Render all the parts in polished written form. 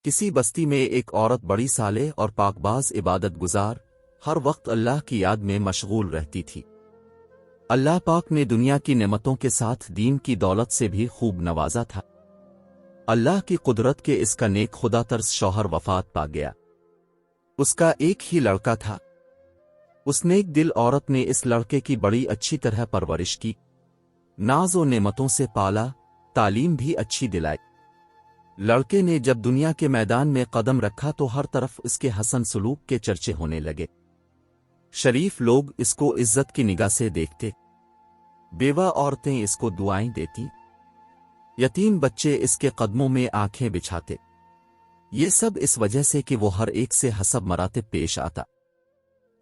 کسی بستی میں ایک عورت بڑی صالح اور پاکباز عبادت گزار ہر وقت اللہ کی یاد میں مشغول رہتی تھی۔ اللہ پاک نے دنیا کی نعمتوں کے ساتھ دین کی دولت سے بھی خوب نوازا تھا۔ اللہ کی قدرت کے اس کا نیک خدا ترس شوہر وفات پا گیا۔ اس کا ایک ہی لڑکا تھا۔ اس نیک دل عورت نے اس لڑکے کی بڑی اچھی طرح پرورش کی، ناز و نعمتوں سے پالا، تعلیم بھی اچھی دلائی۔ لڑکے نے جب دنیا کے میدان میں قدم رکھا تو ہر طرف اس کے حسن سلوک کے چرچے ہونے لگے۔ شریف لوگ اس کو عزت کی نگاہ سے دیکھتے، بیوہ عورتیں اس کو دعائیں دیتی، یتیم بچے اس کے قدموں میں آنکھیں بچھاتے۔ یہ سب اس وجہ سے کہ وہ ہر ایک سے حسب مراتب پیش آتا۔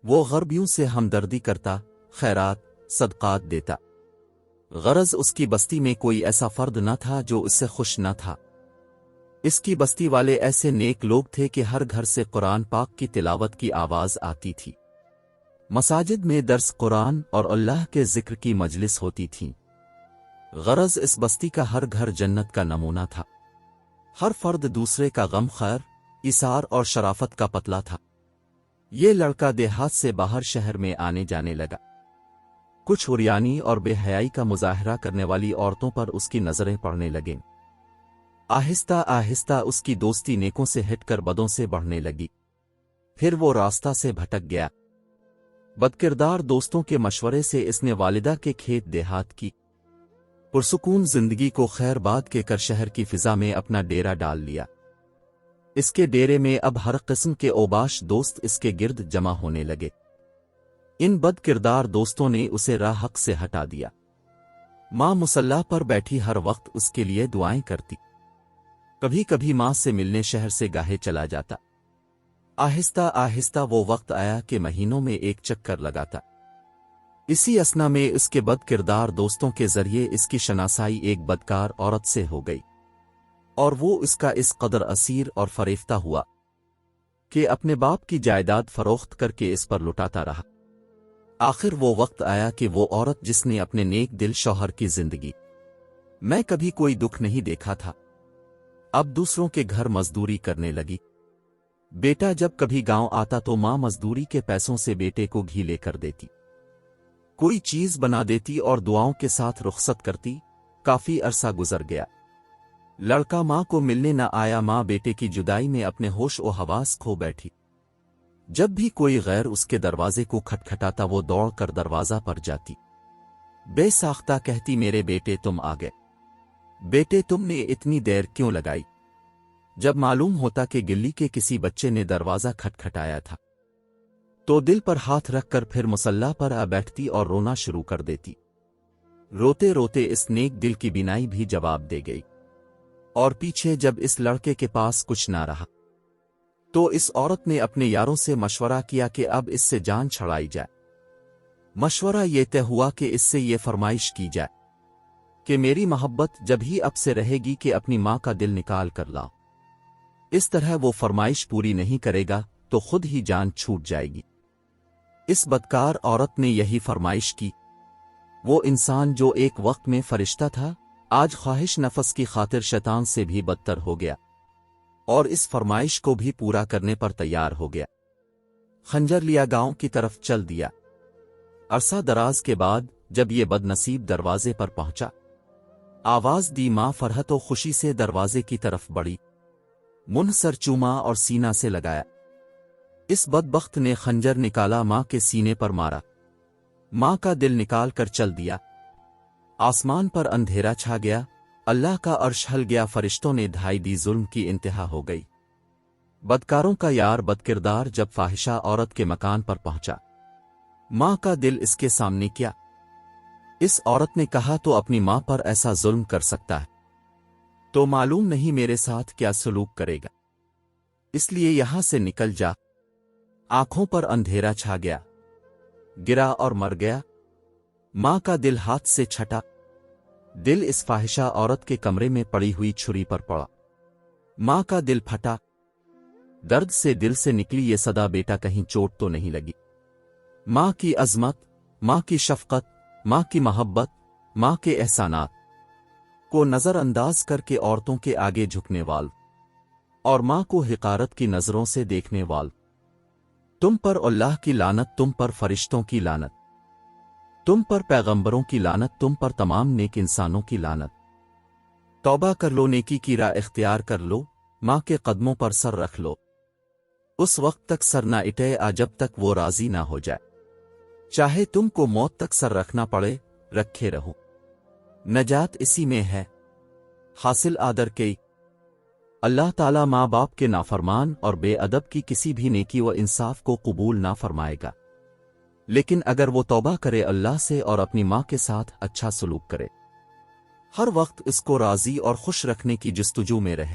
وہ غریبوں سے ہمدردی کرتا، خیرات، صدقات دیتا۔ غرض اس کی بستی میں کوئی ایسا فرد نہ تھا جو اس سے خوش نہ تھا۔ اس کی بستی والے ایسے نیک لوگ تھے کہ ہر گھر سے قرآن پاک کی تلاوت کی آواز آتی تھی۔ مساجد میں درس قرآن اور اللہ کے ذکر کی مجلس ہوتی تھی۔ غرض اس بستی کا ہر گھر جنت کا نمونہ تھا۔ ہر فرد دوسرے کا غم خیر، ایثار اور شرافت کا پتلا تھا۔ یہ لڑکا دیہات سے باہر شہر میں آنے جانے لگا۔ کچھ عریانی اور بے حیائی کا مظاہرہ کرنے والی عورتوں پر اس کی نظریں پڑنے لگیں۔ آہستہ آہستہ اس کی دوستی نیکوں سے ہٹ کر بدوں سے بڑھنے لگی۔ پھر وہ راستہ سے بھٹک گیا۔ بدکردار دوستوں کے مشورے سے اس نے والدہ کے کھیت دیہات کی پرسکون زندگی کو خیر باد کے کر شہر کی فضا میں اپنا ڈیرا ڈال لیا۔ اس کے ڈیرے میں اب ہر قسم کے اوباش دوست اس کے گرد جمع ہونے لگے۔ ان بد کردار دوستوں نے اسے راہ حق سے ہٹا دیا۔ ماں مصلی پر بیٹھی ہر وقت اس کے لیے دعائیں کرتی۔ کبھی کبھی ماں سے ملنے شہر سے گاہے چلا جاتا۔ آہستہ آہستہ وہ وقت آیا کہ مہینوں میں ایک چکر لگاتا۔ اسی اثنا میں اس کے بد کردار دوستوں کے ذریعے اس کی شناسائی ایک بدکار عورت سے ہو گئی، اور وہ اس کا اس قدر اسیر اور فریفتہ ہوا کہ اپنے باپ کی جائیداد فروخت کر کے اس پر لٹاتا رہا۔ آخر وہ وقت آیا کہ وہ عورت جس نے اپنے نیک دل شوہر کی زندگی میں کبھی کوئی دکھ نہیں دیکھا تھا، اب دوسروں کے گھر مزدوری کرنے لگی۔ بیٹا جب کبھی گاؤں آتا تو ماں مزدوری کے پیسوں سے بیٹے کو گھی لے کر دیتی، کوئی چیز بنا دیتی اور دعاؤں کے ساتھ رخصت کرتی۔ کافی عرصہ گزر گیا، لڑکا ماں کو ملنے نہ آیا۔ ماں بیٹے کی جدائی میں اپنے ہوش و حواس کھو بیٹھی۔ جب بھی کوئی غیر اس کے دروازے کو کھٹکھٹاتا وہ دوڑ کر دروازہ پر جاتی، بے ساختہ کہتی، میرے بیٹے تم آ گئے، بیٹے تم نے اتنی دیر کیوں لگائی؟ جب معلوم ہوتا کہ گلی کے کسی بچے نے دروازہ کھٹکھٹایا تھا تو دل پر ہاتھ رکھ کر پھر مصلی پر آ بیٹھتی اور رونا شروع کر دیتی۔ روتے روتے اس نیک دل کی بینائی بھی جواب دے گئی، اور پیچھے جب اس لڑکے کے پاس کچھ نہ رہا تو اس عورت نے اپنے یاروں سے مشورہ کیا کہ اب اس سے جان چھڑائی جائے۔ مشورہ یہ طے ہوا کہ اس سے یہ فرمائش کی جائے کہ میری محبت جب ہی اب سے رہے گی کہ اپنی ماں کا دل نکال کر لاؤ۔ اس طرح وہ فرمائش پوری نہیں کرے گا تو خود ہی جان چھوٹ جائے گی۔ اس بدکار عورت نے یہی فرمائش کی۔ وہ انسان جو ایک وقت میں فرشتہ تھا آج خواہش نفس کی خاطر شیطان سے بھی بدتر ہو گیا، اور اس فرمائش کو بھی پورا کرنے پر تیار ہو گیا۔ خنجر لیا گاؤں کی طرف چل دیا۔ عرصہ دراز کے بعد جب یہ بد نصیب دروازے پر پہنچا، آواز دی، ماں فرحت و خوشی سے دروازے کی طرف بڑھی، منہ سر چوما اور سینہ سے لگایا۔ اس بدبخت نے خنجر نکالا، ماں کے سینے پر مارا، ماں کا دل نکال کر چل دیا۔ آسمان پر اندھیرا چھا گیا، اللہ کا عرش ہل گیا، فرشتوں نے دھائی دی، ظلم کی انتہا ہو گئی۔ بدکاروں کا یار بدکردار جب فاحشہ عورت کے مکان پر پہنچا، ماں کا دل اس کے سامنے کیا۔ اس عورت نے کہا تو اپنی ماں پر ایسا ظلم کر سکتا ہے تو معلوم نہیں میرے ساتھ کیا سلوک کرے گا، اس لیے یہاں سے نکل جا۔ آنکھوں پر اندھیرا چھا گیا، گرا اور مر گیا۔ ماں کا دل ہاتھ سے چھٹا، دل اس فاحشہ عورت کے کمرے میں پڑی ہوئی چھری پر پڑا۔ ماں کا دل پھٹا، درد سے دل سے نکلی یہ صدا، بیٹا کہیں چوٹ تو نہیں لگی؟ ماں کی عظمت، ماں کی شفقت، ماں کی محبت، ماں کے احسانات کو نظر انداز کر کے عورتوں کے آگے جھکنے وال اور ماں کو حقارت کی نظروں سے دیکھنے وال، تم پر اللہ کی لعنت، تم پر فرشتوں کی لعنت، تم پر پیغمبروں کی لعنت، تم پر تمام نیک انسانوں کی لعنت۔ توبہ کر لو، نیکی کی راہ اختیار کر لو، ماں کے قدموں پر سر رکھ لو، اس وقت تک سر نہ اٹھے جب تک وہ راضی نہ ہو جائے، چاہے تم کو موت تک سر رکھنا پڑے، رکھے رہو، نجات اسی میں ہے۔ حاصل آدر کی اللہ تعالیٰ ماں باپ کے نافرمان اور بے ادب کی کسی بھی نیکی و انصاف کو قبول نہ فرمائے گا، لیکن اگر وہ توبہ کرے اللہ سے اور اپنی ماں کے ساتھ اچھا سلوک کرے، ہر وقت اس کو راضی اور خوش رکھنے کی جستجو میں رہے،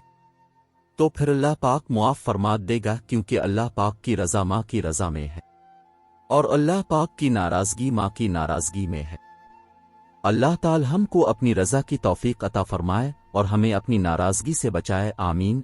تو پھر اللہ پاک معاف فرما دے گا، کیونکہ اللہ پاک کی رضا ماں کی رضا میں ہے، اور اللہ پاک کی ناراضگی ماں کی ناراضگی میں ہے۔ اللہ تعالی ہم کو اپنی رضا کی توفیق عطا فرمائے اور ہمیں اپنی ناراضگی سے بچائے، آمین۔